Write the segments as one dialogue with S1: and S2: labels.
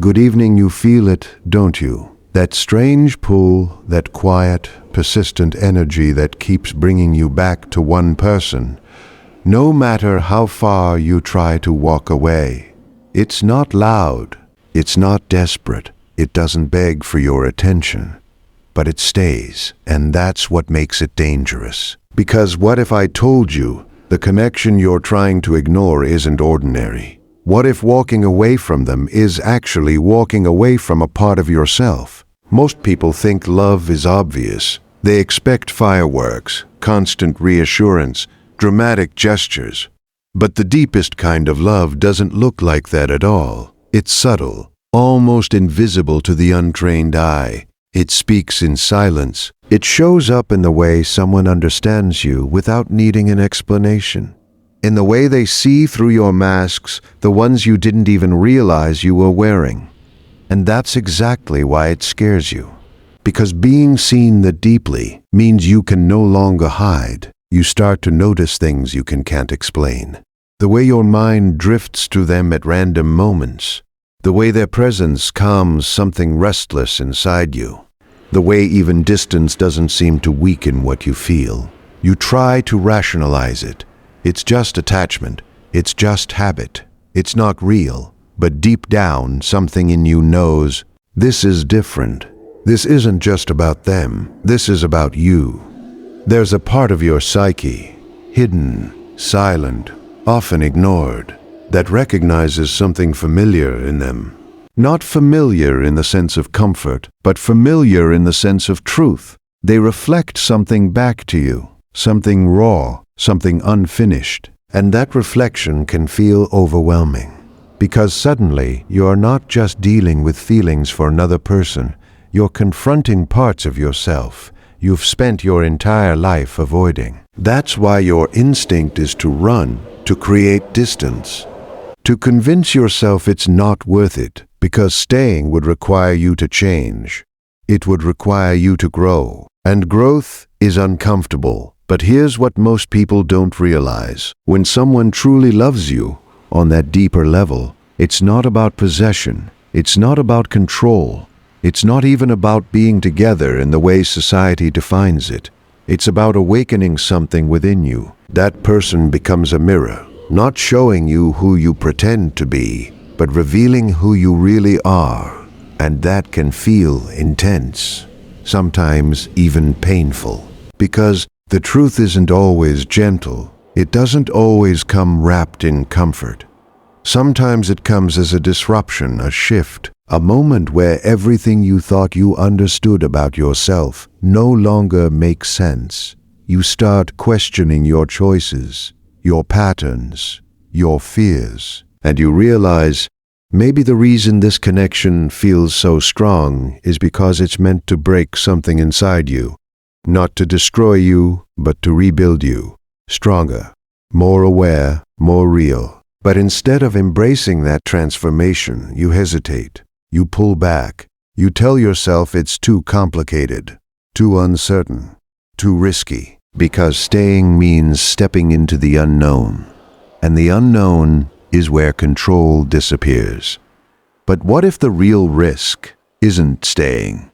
S1: good evening you feel it, don't you? That strange pull, that quiet, persistent energy that keeps bringing you back to one person, no matter how far you try to walk away. It's not loud, it's not desperate, it doesn't beg for your attention, but it stays, and that's what makes it dangerous. Because what if I told you the connection you're trying to ignore isn't ordinary? What if walking away from them is actually walking away from a part of yourself? Most people think love is obvious. They expect fireworks, constant reassurance, dramatic gestures. But the deepest kind of love doesn't look like that at all. It's subtle, almost invisible to the untrained eye. It speaks in silence. It shows up in the way someone understands you without needing an explanation. In the way they see through your masks, the ones you didn't even realize you were wearing. And that's exactly why it scares you. Because being seen that deeply means you can no longer hide. You start to notice things you can't explain. The way your mind drifts to them at random moments. The way their presence calms something restless inside you. The way even distance doesn't seem to weaken what you feel. You try to rationalize it. It's just attachment. It's just habit. It's not real. But deep down, something in you knows, this is different. This isn't just about them. This is about you. There's a part of your psyche, hidden, silent, often ignored, that recognizes something familiar in them. Not familiar in the sense of comfort, but familiar in the sense of truth. They reflect something back to you, something raw, something unfinished. And that reflection can feel overwhelming. Because suddenly, you're not just dealing with feelings for another person, you're confronting parts of yourself you've spent your entire life avoiding. That's why your instinct is to run, to create distance, to convince yourself it's not worth it, because staying would require you to change. It would require you to grow. And growth is uncomfortable. But here's what most people don't realize. When someone truly loves you, on that deeper level, it's not about possession. It's not about control. It's not even about being together in the way society defines it. It's about awakening something within you. That person becomes a mirror, not showing you who you pretend to be, but revealing who you really are. And that can feel intense, sometimes even painful. Because the truth isn't always gentle. It doesn't always come wrapped in comfort. Sometimes it comes as a disruption, a shift, a moment where everything you thought you understood about yourself no longer makes sense. You start questioning your choices, your patterns, your fears, and you realize maybe the reason this connection feels so strong is because it's meant to break something inside you. Not to destroy you, but to rebuild you. Stronger, more aware, more real. But instead of embracing that transformation, you hesitate. You pull back. You tell yourself it's too complicated, too uncertain, too risky. Because staying means stepping into the unknown. And the unknown is where control disappears. But what if the real risk isn't staying?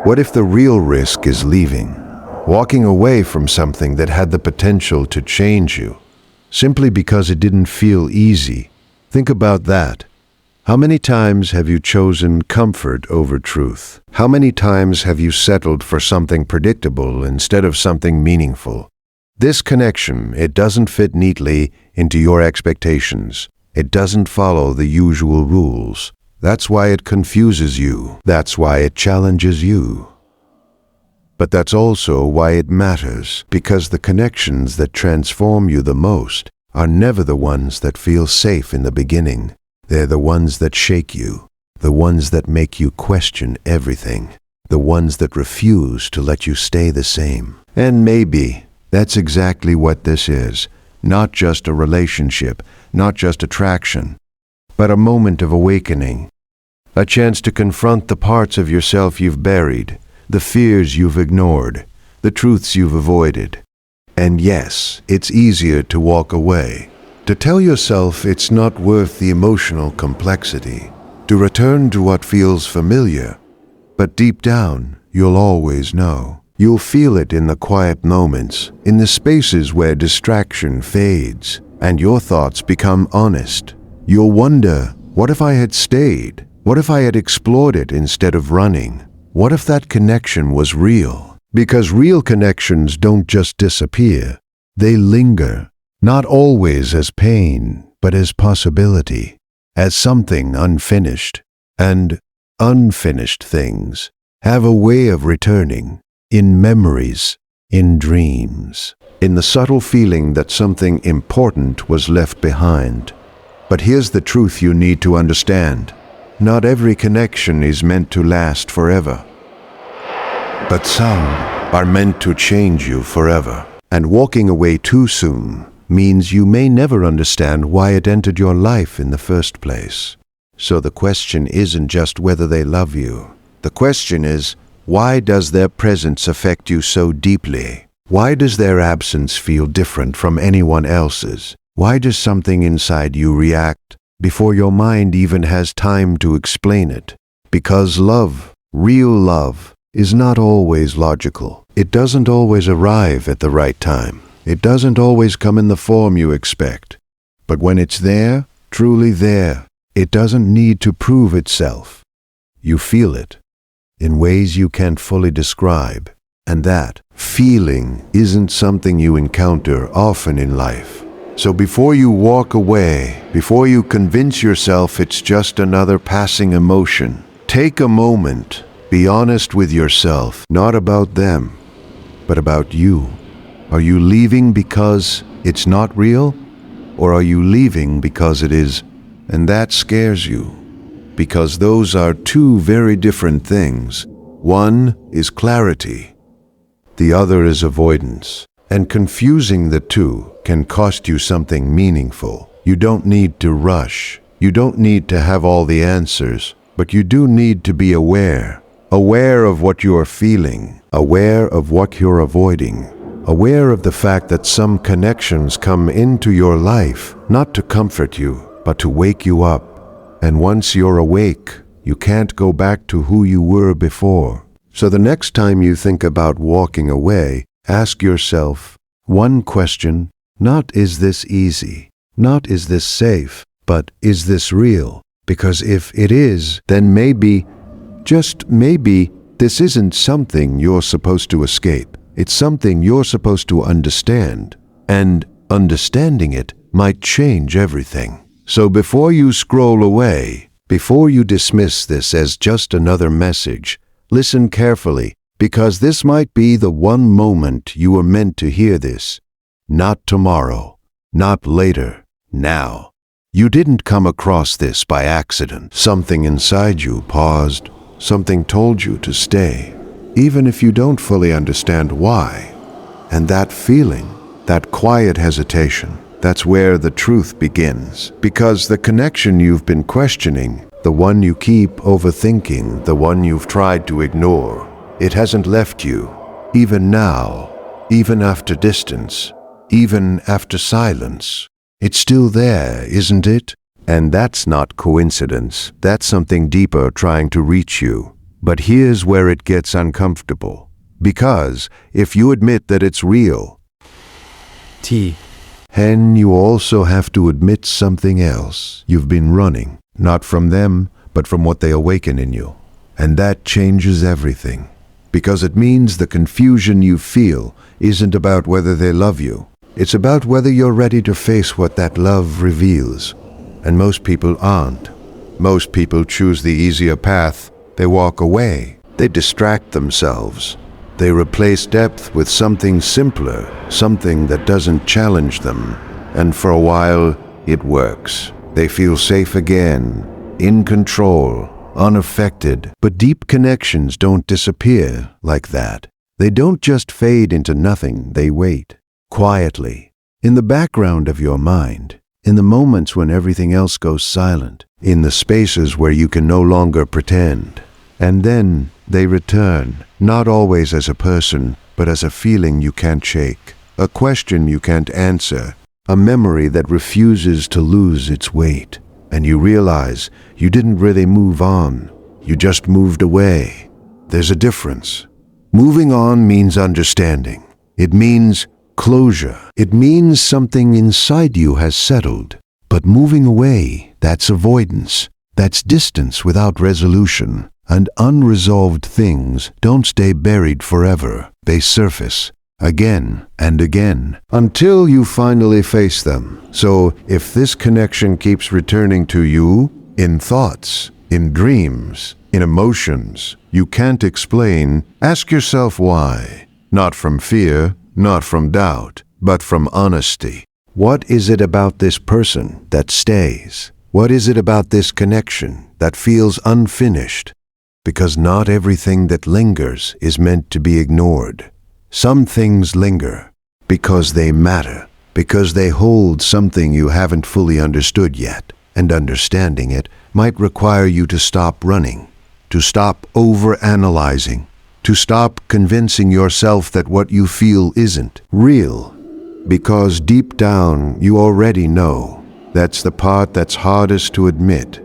S1: What if the real risk is leaving? Walking away from something that had the potential to change you, simply because it didn't feel easy. Think about that. How many times have you chosen comfort over truth? How many times have you settled for something predictable instead of something meaningful? This connection, it doesn't fit neatly into your expectations. It doesn't follow the usual rules. That's why it confuses you. That's why it challenges you. But that's also why it matters, because the connections that transform you the most are never the ones that feel safe in the beginning. They're the ones that shake you, the ones that make you question everything, the ones that refuse to let you stay the same. And maybe that's exactly what this is, not just a relationship, not just attraction, but a moment of awakening, a chance to confront the parts of yourself you've buried, the fears you've ignored, the truths you've avoided. And yes, it's easier to walk away, to tell yourself it's not worth the emotional complexity, to return to what feels familiar. But deep down, you'll always know. You'll feel it in the quiet moments, in the spaces where distraction fades, and your thoughts become honest. You'll wonder, what if I had stayed? What if I had explored it instead of running? What if that connection was real? Because real connections don't just disappear. They linger, not always as pain, but as possibility, as something unfinished. And unfinished things have a way of returning, in memories, in dreams, in the subtle feeling that something important was left behind. But here's the truth you need to understand. Not every connection is meant to last forever. But some are meant to change you forever. And walking away too soon means you may never understand why it entered your life in the first place. So the question isn't just whether they love you. The question is, why does their presence affect you so deeply? Why does their absence feel different from anyone else's? Why does something inside you react before your mind even has time to explain it? Because love, real love, is not always logical. It doesn't always arrive at the right time. It doesn't always come in the form you expect. But when it's there, truly there, it doesn't need to prove itself. You feel it in ways you can't fully describe. And that feeling isn't something you encounter often in life. So before you walk away, before you convince yourself it's just another passing emotion, take a moment. Be honest with yourself, not about them, but about you. Are you leaving because it's not real? Or are you leaving because it is? And that scares you, because those are two very different things. One is clarity, the other is avoidance. And confusing the two can cost you something meaningful. You don't need to rush. You don't need to have all the answers, but you do need to be aware. Aware of what you're feeling, aware of what you're avoiding, aware of the fact that some connections come into your life not to comfort you, but to wake you up. And once you're awake, you can't go back to who you were before. So the next time you think about walking away, ask yourself one question, not is this easy, not is this safe, but is this real? Because if it is, then maybe, just maybe, this isn't something you're supposed to escape. It's something you're supposed to understand. And understanding it might change everything. So before you scroll away, before you dismiss this as just another message, listen carefully, because this might be the one moment you were meant to hear this. Not tomorrow, not later, now. You didn't come across this by accident. Something inside you paused. Something told you to stay, even if you don't fully understand why. And that feeling, that quiet hesitation, that's where the truth begins. Because the connection you've been questioning, the one you keep overthinking, the one you've tried to ignore, it hasn't left you. Even now, even after distance, even after silence, it's still there, isn't it? And that's not coincidence. That's something deeper trying to reach you. But here's where it gets uncomfortable. Because if you admit that it's real, then you also have to admit something else. You've been running, not from them, but from what they awaken in you. And that changes everything. Because it means the confusion you feel isn't about whether they love you. It's about whether you're ready to face what that love reveals. And most people aren't. Most people choose the easier path. They walk away. They distract themselves. They replace depth with something simpler, something that doesn't challenge them. And for a while, it works. They feel safe again, in control, unaffected. But deep connections don't disappear like that. They don't just fade into nothing. They wait, quietly, in the background of your mind. In the moments when everything else goes silent, in the spaces where you can no longer pretend. And then they return, not always as a person, but as a feeling you can't shake, a question you can't answer, a memory that refuses to lose its weight. and you realize you didn't really move on, you just moved away. There's a difference. Moving on means understanding. It means closure. It means something inside you has settled. But moving away, that's avoidance. That's distance without resolution. And unresolved things don't stay buried forever. They surface again and again until you finally face them. So if this connection keeps returning to you in thoughts, in dreams, in emotions you can't explain, ask yourself why. Not from fear, not from doubt, but from honesty. What is it about this person that stays? What is it about this connection that feels unfinished? Because not everything that lingers is meant to be ignored. Some things linger because they matter, because they hold something you haven't fully understood yet, and understanding it might require you to stop running, to stop overanalyzing, to stop convincing yourself that what you feel isn't real, because deep down you already know. That's the part that's hardest to admit.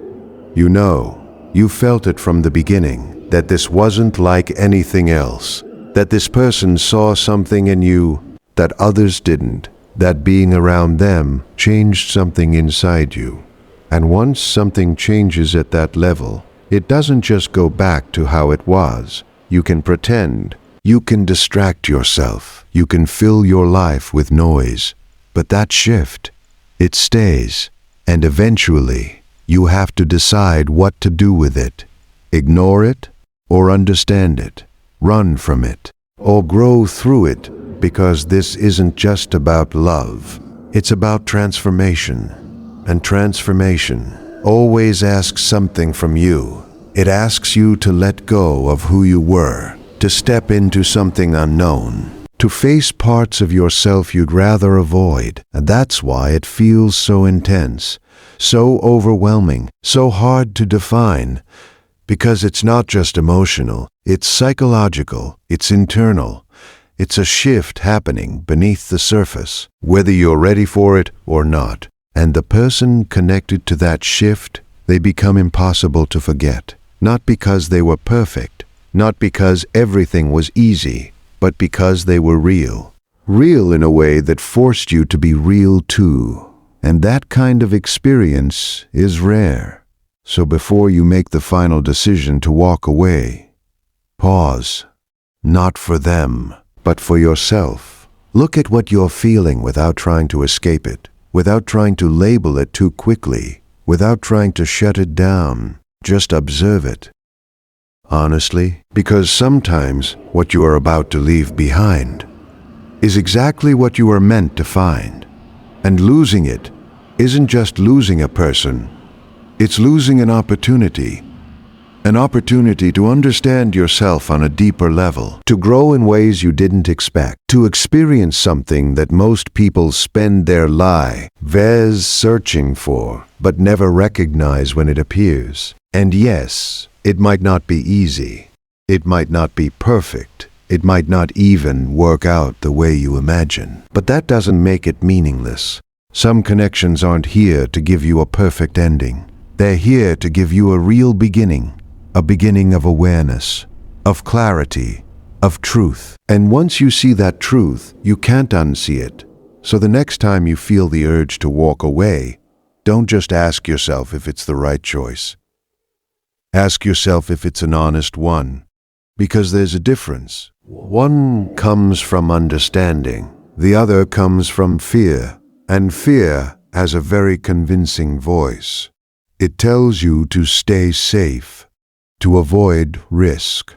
S1: You know, you felt it from the beginning, that this wasn't like anything else, that this person saw something in you that others didn't, that being around them changed something inside you. And once something changes at that level, it doesn't just go back to how it was. You can pretend, you can distract yourself, you can fill your life with noise, but that shift, it stays, and eventually you have to decide what to do with it. Ignore it or understand it, run from it, or grow through it, because this isn't just about love. It's about transformation. And transformation always asks something from you. It asks you to let go of who you were, to step into something unknown, to face parts of yourself you'd rather avoid. And that's why it feels so intense, so overwhelming, so hard to define. Because it's not just emotional, it's psychological, it's internal. It's a shift happening beneath the surface, whether you're ready for it or not. And the person connected to that shift, they become impossible to forget. Not because they were perfect, not because everything was easy, but because they were real. Real in a way that forced you to be real too. And that kind of experience is rare. So before you make the final decision to walk away, pause. Not for them, but for yourself. Look at what you're feeling without trying to escape it, without trying to label it too quickly, without trying to shut it down. Just observe it. Honestly, because sometimes what you are about to leave behind is exactly what you are meant to find. And losing it isn't just losing a person, it's losing an opportunity to understand yourself on a deeper level, to grow in ways you didn't expect, to experience something that most people spend their lives searching for, but never recognize when it appears. And yes, it might not be easy. It might not be perfect. It might not even work out the way you imagine. But that doesn't make it meaningless. Some connections aren't here to give you a perfect ending. They're here to give you a real beginning, a beginning of awareness, of clarity, of truth. And once you see that truth, you can't unsee it. So the next time you feel the urge to walk away, don't just ask yourself if it's the right choice. Ask yourself if it's an honest one, because there's a difference. One comes from understanding, the other comes from fear, and fear has a very convincing voice. It tells you to stay safe, to avoid risk,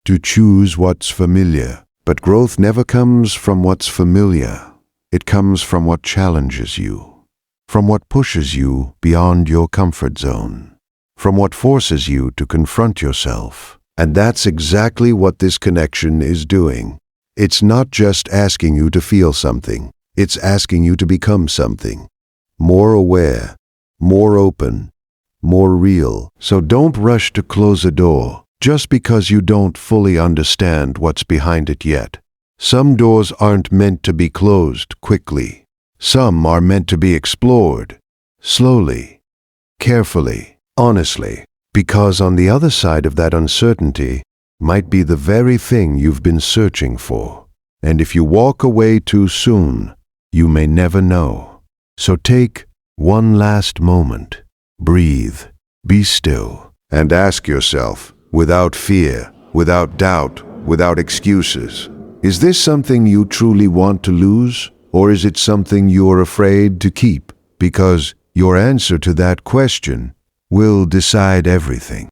S1: to choose what's familiar. But growth never comes from what's familiar. It comes from what challenges you, from what pushes you beyond your comfort zone, from what forces you to confront yourself. And that's exactly what this connection is doing. It's not just asking you to feel something, it's asking you to become something. More aware, more open, more real. So don't rush to close a door just because you don't fully understand what's behind it yet. Some doors aren't meant to be closed quickly. Some are meant to be explored slowly, carefully, honestly, because on the other side of that uncertainty might be the very thing you've been searching for. And if you walk away too soon, you may never know. So take one last moment, breathe, be still, and ask yourself, without fear, without doubt, without excuses, is this something you truly want to lose, or is it something you're afraid to keep? Because your answer to that question will decide everything.